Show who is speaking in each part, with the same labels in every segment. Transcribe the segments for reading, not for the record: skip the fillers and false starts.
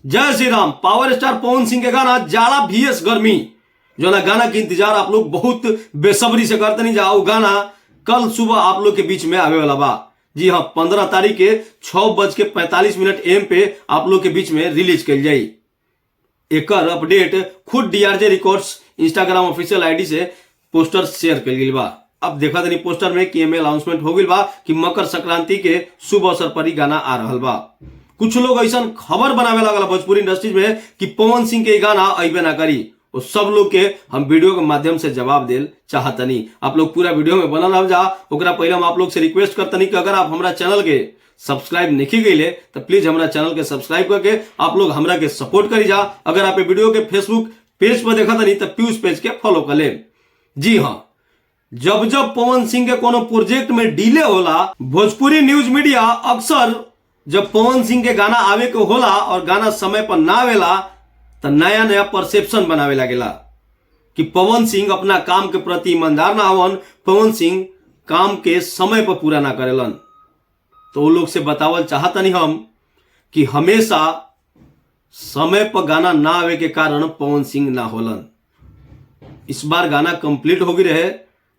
Speaker 1: जय Shri Ram. Power star Pawan Singh के गाना जाड़ा VS गर्मी, जो ना गाना के इंतजार आप लोग बहुत बेसब्री से करते नहीं जाओ। गाना कल सुबह आप लोग के बीच में आवे वाला बा। जी हाँ, 15 तारीख के 6:45 AM पे आप लोग के बीच में रिलीज कल जाई। एकर अपडेट खुद DRJ records Instagram official ID से पोस्टर शेयर कल गई बा। अब देखा तनी पोस्टर में कि एमे अनाउंसमेंट हो गई बा कि मकर संक्रांति के शुभ अवसर पर ही गाना आ रहा बा। कुछ लोग ऐसा खबर बनावे लगल भोजपुरी इंडस्ट्री में कि पवन सिंह के गाना अबे ना करी। वो सब लोग के हम वीडियो के माध्यम से जवाब देल चाहतनी। आप लोग पूरा वीडियो में बनल रह जा। ओकरा पहले हम आप लोग से रिक्वेस्ट करतनी कि अगर आप हमारा चैनल के सब्सक्राइब नहीं गईले तो प्लीज हमारा चैनल के सब्सक्राइब करके आप लोग हमरा के सपोर्ट करी जा। अगर आप वीडियो के फेसबुक पेज पर देखा तनी तो प्यूज पेज के फॉलो कर ले। जी हाँ, जब जब पवन सिंह के कोनो प्रोजेक्ट में डिले होला, भोजपुरी न्यूज मीडिया अक्सर जब पवन सिंह के गाना आवे के होला और गाना समय पर ना आवेला तो नया नया परसेप्शन बनावे लगेला कि पवन सिंह अपना काम के प्रति ईमानदार ना हवन, पवन सिंह काम के समय पर पूरा ना करेलन। तो वो लोग से बतावल चाहतनी हम कि हमेशा समय पर गाना ना आवे के कारण पवन सिंह ना होलन। इस बार गाना कंप्लीट हो गई रहे।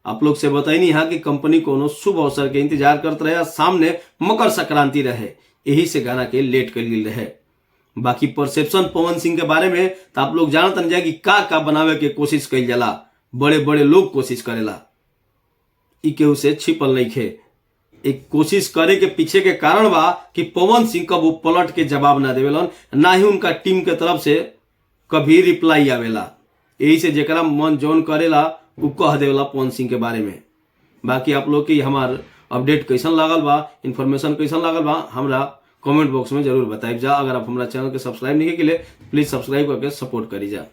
Speaker 1: आप लोग से बताई हाँ कि कंपनी कोनो शुभ अवसर के इंतजार करते रहे। सामने मकर संक्रांति रहे, यही से गाना के लेट कर गई रहे। बाकी परसेप्शन पवन सिंह के बारे में तो आप लोग जानत नहीं जाए कि का बनावे के कोशिश कई जाला। बड़े बड़े लोग कोशिश करेला, ई केहू से छिपल नहीं खे। एक कोशिश करे के पीछे के कारण बा कि पवन सिंह कब वो पलट के जवाब ना देवेलन, ना ही उनका टीम के तरफ से कभी रिप्लाई आवेला। यही से जेकरा मन जौन करेला वो कह देवेला पवन सिंह के बारे में। बाकी आप लोग की हमार अपडेट कैसन लागल बा, इन्फॉर्मेशन कैसन लागल बा, हमरा कमेंट बॉक्स में जरूर बताइब जा। अगर आप हमारा चैनल के सब्सक्राइब नहीं के लिए प्लीज सब्सक्राइब करके सपोर्ट करी जा।